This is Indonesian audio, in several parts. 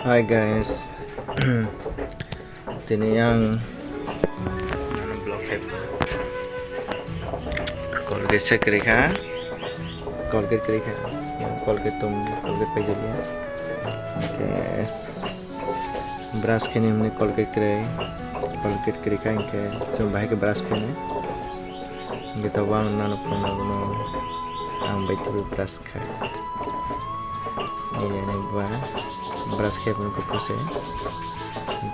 Hi guys, ini yang blog Colgate से करेगा yang Colgate तुम Colgate पे चलिए के ब्रश के निम्न Colgate करेगा इनके जो भाई के ब्रश के ने इनके तो वांग ना पुना पुना हम बैठ के ब्रश कर ini buat brush ke pun pupuse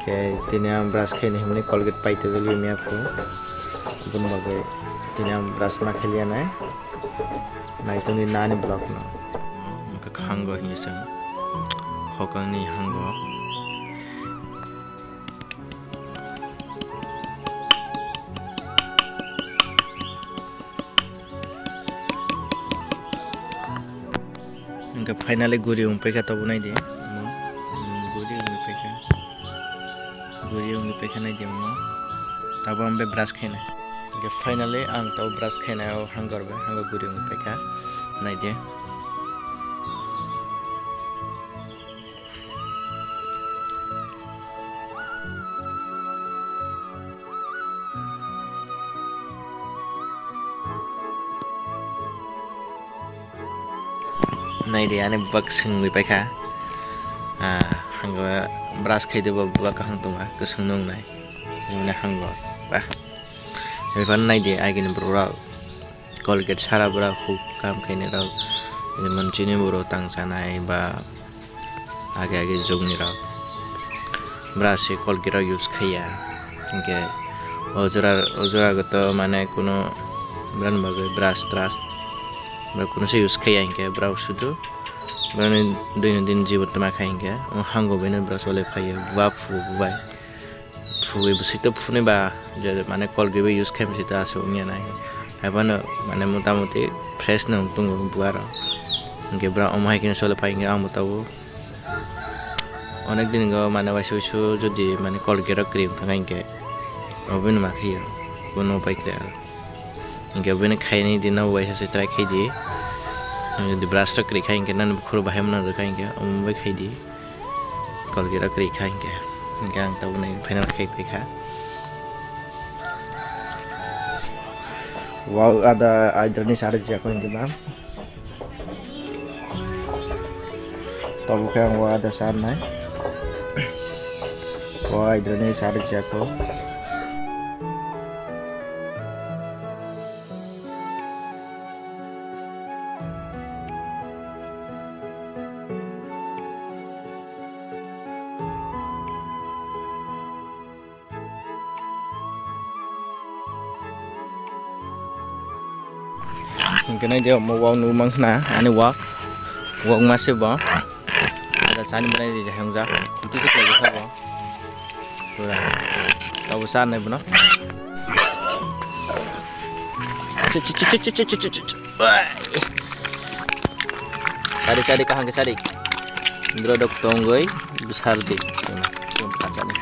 ke tinam brush ke ni हमने Colgate पाइते तो लिए मैं आपको बुन बगे tinam brush मा के लिए ना itu ni nani block na maka hanggo hi sang hokang ni hanggo Enggak finally guri umpai kata bunai dia, guri umpai kana dia mo, tahu ambe brush kena, enggak finally ang tahu brush kena au hanggar guri umpai ka, nai dia. Nai dia ane bak seng wi paika hanggo brush khai debo bak hang tunga ke seng nong nai ni hanggo ba evan nai dia agin bro Colgate sara bra hu kam kaine ra ni mancini bro tang sanai ba age jogni ra brush Colgate use khaya inge ojora goto mane kuno brand bagai brush trash Berkuno sih use kayak ingke brau sudu, berani din jiwat tema kayak ingke, hanggo bener brau soleh kayak fu ibu situ fu nih bah, jadi mana Colgate use kayak situ asumnya naik, apa no mana muti fresh nong tunggu buara, ingke brau omah kini soleh kayak ingke amu tahu, onek din go mana wasu jadi mana Colgate krim tengah ingke, obin makia, kuno baik deh. Enggak bener kayak ini di nawa ya setelah kayak di brush tak kayak ini kan bukan bahaya mana kayak ini baik kayak di kalau kira kayak ini enggak tahu nih final kayak wow ada air nih sari jago ini bang tahu kan wow ada sana wow air nih sari jago cái này dia mau wang nu mang na ane wak masih ba ada sani mana di jahang za itu tu lagi apa sudah tahu sana ibu no sari kahang ke sari drodok tonggoi besar di kaca ni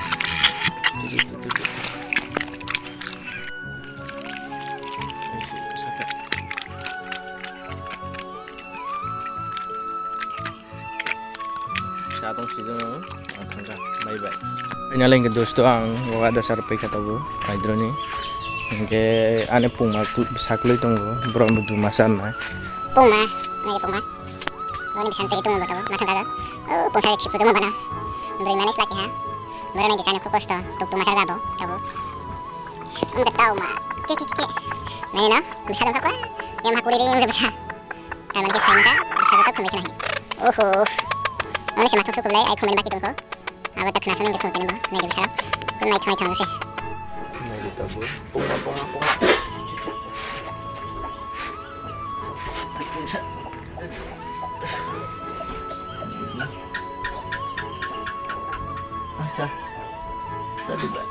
Atong sido angka bye finally ke dosto ang wa dasar pe kata bu hydro ni ke ane pung ma saklo tonggo bro du masan na pung ma ini bisa itu mau tahu makan kagak pung saya chip itu mau mana beri manis lagi ha berani di sana kokos to tuk masak gabo tahu enggak tahu ma kiki nah na bisa dong apa yang aku diri yang besar kalau kita sekarang bisa tetap kembali nahi Ini sih masuk kulai, aku main baki dongko. Awak tak kenal gitu kan bang, nih bisa. Kun naik thang sih. Naik tabur, punga. Acha, tadi bang.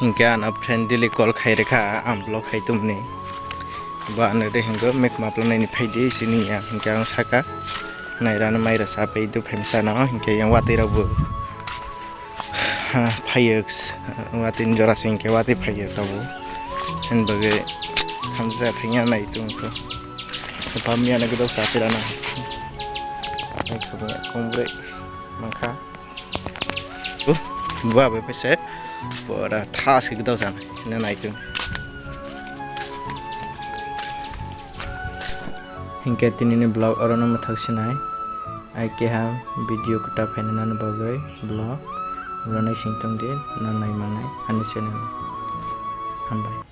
hingke ana friend daily call khaireka am blog khaitumni ba ana de hingo mek maplana ni phaidi sini ya hingke ang saka nairana maira sapai du phemsa na hingke yang watira bu phayeks watin jora hingke wati phaye tabu hen bage hamza phenya nai tungko pamia na gdo sapira na ai khabe kombre mangkha buah bepese pada tas gitu sana ini naik hingga ini blog orang nama thaksinai ai ke ham video kita penenan bagai blog orang singtong dia nanai manai ani channel hambai